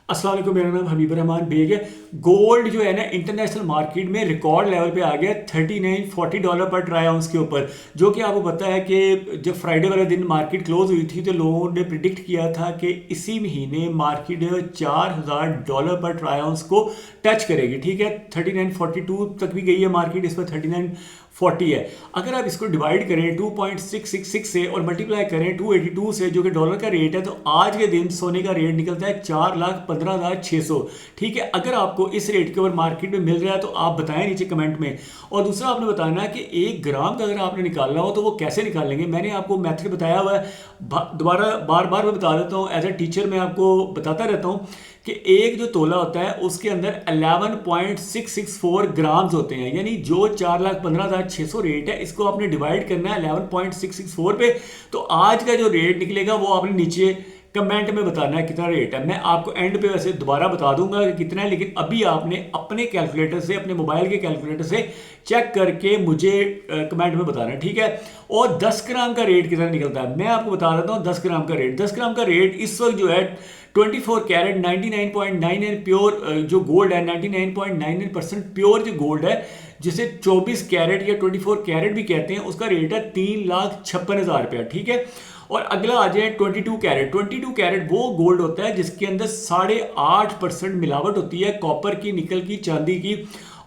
अस्सलाम वालेकुम, मेरा नाम हबीब रहमान बेग है। गोल्ड जो है ना इंटरनेशनल मार्केट में रिकॉर्ड लेवल पे आ गया $39-40 पर ट्राई आउंस के ऊपर। जो कि आपको पता है कि जब फ्राइडे वाले दिन मार्केट क्लोज हुई थी तो लोगों ने प्रिडिक्ट किया था कि इसी महीने मार्केट $4000 पर ट्राई आउंस को टच करेगी। ठीक है, 3942 तक भी गई है मार्केट, इस पर 3940 है। अगर आप इसको डिवाइड करें 2.666 से और मल्टीप्लाई करें 282 से, जो कि डॉलर का रेट है, तो आज के दिन सोने का रेट निकलता है 4,15,600। ठीक है, अगर आपको इस रेट के ऊपर मार्केट में मिल रहा है तो आप बताएं नीचे कमेंट में। और दूसरा आपने बताना है कि 1 ग्राम का अगर आपने निकालना हो तो वो कैसे निकालेंगे। मैंने आपको मेथड बताया हुआ है, दोबारा बार बार मैं बता देता हूँ। एज ए टीचर मैं आपको बताता रहता हूँ कि एक जो तोला होता है उसके अंदर 11.664 ग्राम्स होते हैं, यानी जो 4,15,600 रेट है इसको आपने डिवाइड करना है 11.664 पे। तो आज का जो रेट निकलेगा वो आपने नीचे कमेंट में बताना है कितना रेट है। मैं आपको एंड पे वैसे दोबारा बता दूंगा कि कितना है, लेकिन अभी आपने अपने कैलकुलेटर से, अपने मोबाइल के कैलकुलेटर से चेक करके मुझे कमेंट में बताना है। ठीक है, और 10 ग्राम का रेट कितना निकलता है मैं आपको बता देता हूँ। 10 ग्राम का रेट, 10 ग्राम का रेट इस वक्त जो है 24 कैरेट 99.99 प्योर जो गोल्ड है, 99.99% प्योर जो गोल्ड है, जिसे 24 कैरेट या 24 कैरेट भी कहते हैं, उसका रेट है 3,56,000 रुपया। ठीक है, और अगला आ जाए 22 कैरेट। 22 कैरेट वो गोल्ड होता है जिसके अंदर 8.5% मिलावट होती है कॉपर की, निकल की, चांदी की,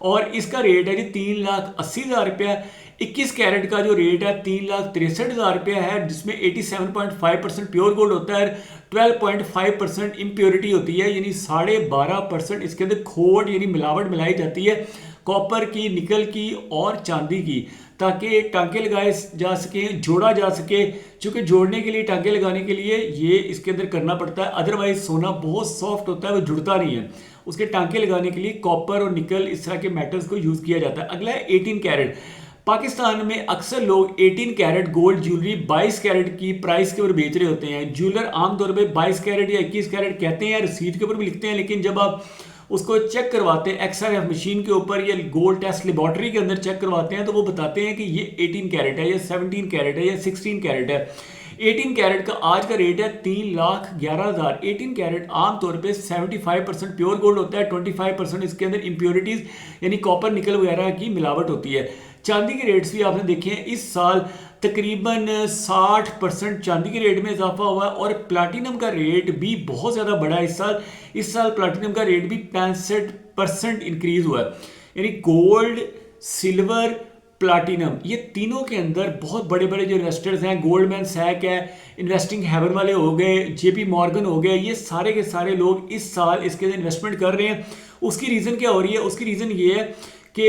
और इसका रेट है जी 3,80,000 रुपया। 21 कैरेट का जो रेट है 3,63,000 रुपया है, जिसमें 87.5% प्योर गोल्ड होता है, 12.5% इम्प्योरिटी होती है, यानी 12.5% इसके अंदर खोट यानी मिलावट मिलाई जाती है कॉपर की, निकल की और चांदी की, ताकि टांके लगाए जा सके, जोड़ा जा सके। चूंकि जोड़ने के लिए, टांके लगाने के लिए ये इसके अंदर करना पड़ता है, अदरवाइज सोना बहुत सॉफ्ट होता है, वो जुड़ता नहीं है। उसके टांके लगाने के लिए कॉपर और निकल इस तरह के मेटल्स को यूज किया जाता है। अगला है 18 कैरेट। पाकिस्तान में अक्सर लोग 18 कैरेट गोल्ड ज्वेलरी 22 कैरेट की प्राइस के ऊपर बेच रहे होते हैं। ज्वेलर आमतौर पे 22 कैरेट या 21 कैरेट कहते हैं, रसीद के ऊपर भी लिखते हैं, लेकिन जब आप उसको चेक करवाते हैं XRF मशीन के ऊपर या गोल्ड टेस्ट लेबोरेटरी के अंदर चेक करवाते हैं, तो वो बताते हैं कि ये 18 कैरेट है या 17 कैरेट है या 16 कैरेट है। 18 कैरेट का आज का रेट है 3,11,000। 18 कैरेट आमतौर पे 75% प्योर गोल्ड होता है, 25% इसके अंदर इम्प्योरिटीज यानी कॉपर, निकल वगैरह की मिलावट होती है। चांदी के रेट्स भी आपने देखे हैं, इस साल तकरीबन 60% चांदी के रेट में इजाफा हुआ है, और प्लाटिनम का रेट भी बहुत ज़्यादा बढ़ा है इस साल। इस साल प्लाटिनम का रेट भी 65% इंक्रीज हुआ है। यानी गोल्ड, सिल्वर, प्लाटिनम, ये तीनों के अंदर बहुत बड़े बड़े जो इन्वेस्टर्स हैं, गोल्डमैन सैक है, इन्वेस्टिंग हेवन वाले हो गए, JP मॉर्गन हो गए, ये सारे के सारे लोग इस साल इसके अंदर इन्वेस्टमेंट कर रहे हैं। उसकी रीज़न क्या हो रही है? उसकी रीज़न ये है कि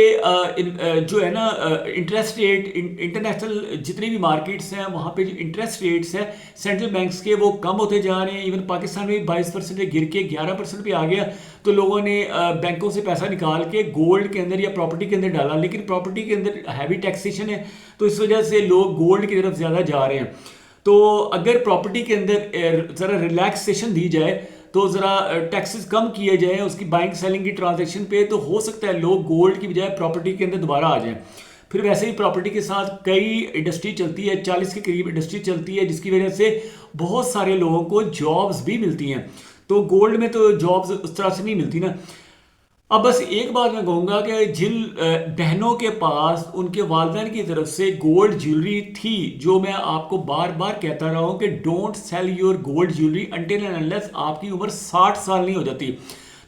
जो है ना इंटरेस्ट रेट, इंटरनेशनल जितनी भी मार्केट्स हैं वहाँ पे जो इंटरेस्ट रेट्स हैं सेंट्रल बैंक्स के, वो कम होते जा रहे हैं। इवन पाकिस्तान में भी 22% गिर के 11% पे आ गया, तो लोगों ने बैंकों से पैसा निकाल के गोल्ड के अंदर या प्रॉपर्टी के अंदर डाला, लेकिन प्रॉपर्टी के अंदर हैवी टैक्सेशन है, तो इस वजह से लोग गोल्ड की तरफ ज़्यादा जा रहे हैं। तो अगर प्रॉपर्टी के अंदर ज़रा रिलैक्सेशन दी जाए, तो ज़रा टैक्सेस कम किए जाएं उसकी बाइंग सेलिंग की ट्रांजैक्शन पे, तो हो सकता है लोग गोल्ड की बजाय प्रॉपर्टी के अंदर दोबारा आ जाएं। फिर वैसे ही प्रॉपर्टी के साथ कई इंडस्ट्री चलती है, 40 के करीब इंडस्ट्री चलती है, जिसकी वजह से बहुत सारे लोगों को जॉब्स भी मिलती हैं। तो गोल्ड में तो जॉब्स उस तरह से नहीं मिलती ना। अब बस एक बात मैं कहूँगा कि जिन बहनों के पास उनके वालिदैन की तरफ से गोल्ड ज्वेलरी थी, जो मैं आपको बार बार कहता रहा हूँ कि don't sell your gold jewellery until and unless आपकी उम्र 60 साल नहीं हो जाती,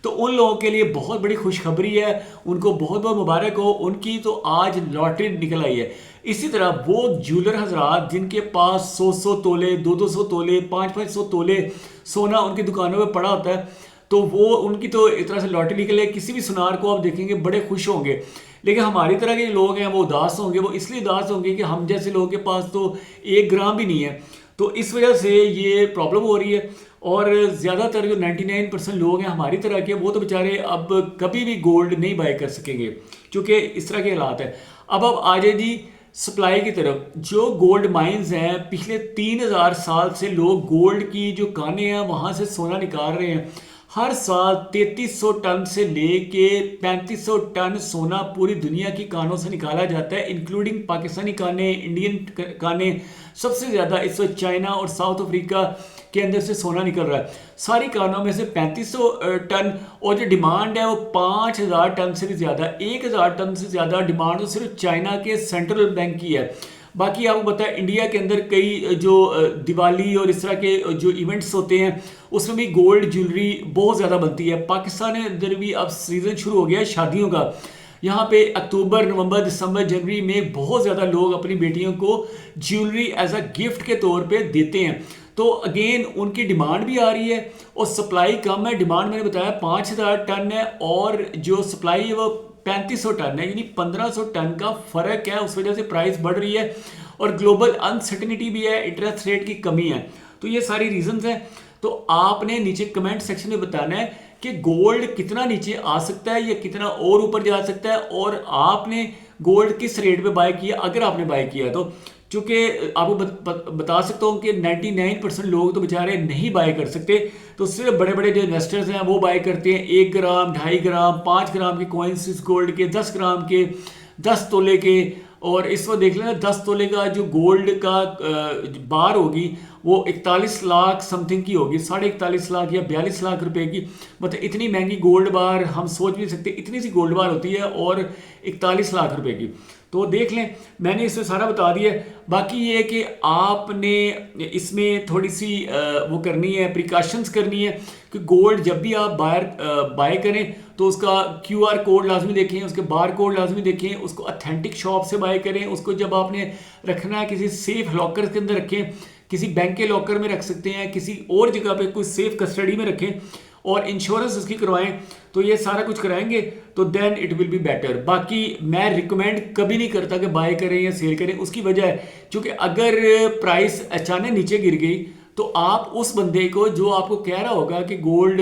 तो उन लोगों के लिए बहुत बड़ी खुशखबरी है, उनको बहुत बहुत मुबारक हो, उनकी तो आज लॉटरी निकल आई है। इसी तरह वो ज्वेलर हजरात जिनके पास 100 तोले, 200 तोले, 500 तोले सोना उनकी दुकानों में पड़ा होता है, तो वो उनकी तो एक तरह से लॉटरी निकले। किसी भी सुनार को आप देखेंगे बड़े खुश होंगे, लेकिन हमारी तरह के लोग हैं वो उदास होंगे। वो इसलिए उदास होंगे कि हम जैसे लोगों के पास तो 1 ग्राम भी नहीं है, तो इस वजह से ये प्रॉब्लम हो रही है। और ज़्यादातर जो 99% लोग हैं हमारी तरह के, वो तो बेचारे अब कभी भी गोल्ड नहीं बाय कर सकेंगे, क्योंकि इस तरह के हालात है। अब आ जाए जी सप्लाई की तरफ। जो गोल्ड माइंस हैं, पिछले 3000 साल से लोग गोल्ड की जो कानें हैं वहाँ से सोना निकाल रहे हैं। हर साल 3300 टन से लेके 3500 टन सोना पूरी दुनिया की कानों से निकाला जाता है, इंक्लूडिंग पाकिस्तानी काने, इंडियन काने। सबसे ज़्यादा इस वक्त चाइना और साउथ अफ्रीका के अंदर से सोना निकल रहा है। सारी कानों में से 3500 टन, और जो डिमांड है वो 5000 टन से भी ज़्यादा, 1000 टन से ज़्यादा डिमांड तो सिर्फ चाइना के सेंट्रल बैंक की है। बाकी आपको पता है इंडिया के अंदर कई जो दिवाली और इस तरह के जो इवेंट्स होते हैं उसमें भी गोल्ड ज्वेलरी बहुत ज़्यादा बनती है। पाकिस्तान के अंदर भी अब सीज़न शुरू हो गया है शादियों का। यहाँ पे अक्टूबर, नवंबर, दिसंबर, जनवरी में बहुत ज़्यादा लोग अपनी बेटियों को ज्वेलरी एज अ गिफ्ट के तौर पे देते हैं। तो अगेन उनकी डिमांड भी आ रही है और सप्लाई कम है। डिमांड मैंने बताया 5000 टन है और जो सप्लाई है वो 3500 टन है, यानी 1500 टन का फ़र्क है। उस वजह से प्राइस बढ़ रही है और ग्लोबल अनसर्टेनिटी भी है, इंटरेस्ट रेट की कमी है। तो ये सारी रीजंस हैं। तो आपने नीचे कमेंट सेक्शन में बताना है कि गोल्ड कितना नीचे आ सकता है या कितना और ऊपर जा सकता है, और आपने गोल्ड किस रेट पे बाय किया अगर आपने बाय किया तो। चूँकि आपको बता सकता हूँ कि 99% लोग तो बेचारे नहीं बाय कर सकते, तो सिर्फ बड़े बड़े जो इन्वेस्टर्स हैं वो बाय करते हैं 1 ग्राम, 2.5 ग्राम, 5 ग्राम के कॉइन्स गोल्ड के, 10 ग्राम के, 10 तोले के। और इस वक्त देख लेना 10 तोले का जो गोल्ड का बार होगी वो 41 लाख समथिंग की होगी, 41.5 लाख या 42 लाख रुपए की। मतलब इतनी महंगी गोल्ड बार हम सोच भी नहीं सकते, इतनी सी गोल्ड बार होती है और 41 लाख रुपए की। तो देख लें, मैंने इसमें सारा बता दिया। बाकी ये है कि आपने इसमें थोड़ी सी वो करनी है, प्रिकॉशंस करनी है कि गोल्ड जब भी आप बाय करें तो उसका QR कोड लाजमी देखें, उसके बार कोड लाजमी देखें, उसको अथेंटिक शॉप से बाय करें। उसको जब आपने रखना है किसी सेफ लॉकर के अंदर रखें, किसी बैंक के लॉकर में रख सकते हैं, किसी और जगह पे कोई सेफ कस्टडी में रखें और इंश्योरेंस उसकी करवाएं। तो ये सारा कुछ कराएंगे तो then it will be better. बाकी मैं रिकमेंड कभी नहीं करता कि बाय करें या सेल करें। उसकी वजह है क्योंकि अगर प्राइस अचानक नीचे गिर गई तो आप उस बंदे को जो आपको कह रहा होगा कि गोल्ड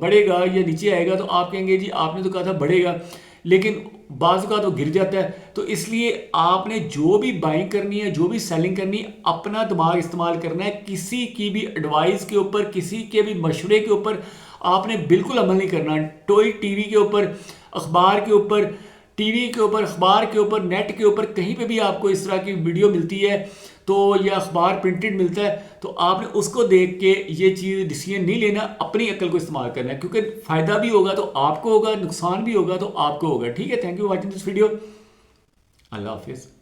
बढ़ेगा या नीचे आएगा, तो आप कहेंगे जी आपने तो कहा था बढ़ेगा, लेकिन बाजू का तो गिर जाता है। तो इसलिए आपने जो भी बाइंग करनी है, जो भी सेलिंग करनी है, अपना दिमाग इस्तेमाल करना है। किसी की भी एडवाइस के ऊपर, किसी के भी मशवरे के ऊपर आपने बिल्कुल अमल नहीं करना। टॉय टीवी के ऊपर, अखबार के ऊपर, टीवी के ऊपर, अखबार के ऊपर, नेट के ऊपर कहीं पे भी आपको इस तरह की वीडियो मिलती है तो या अखबार प्रिंटेड मिलता है तो आपने उसको देख के ये चीज़ डिसीजन नहीं लेना, अपनी अक्ल को इस्तेमाल करना है। क्योंकि फ़ायदा भी होगा तो आपको होगा, नुकसान भी होगा तो आपको होगा। ठीक है, thank you for watching this video. अल्लाह हाफिज़।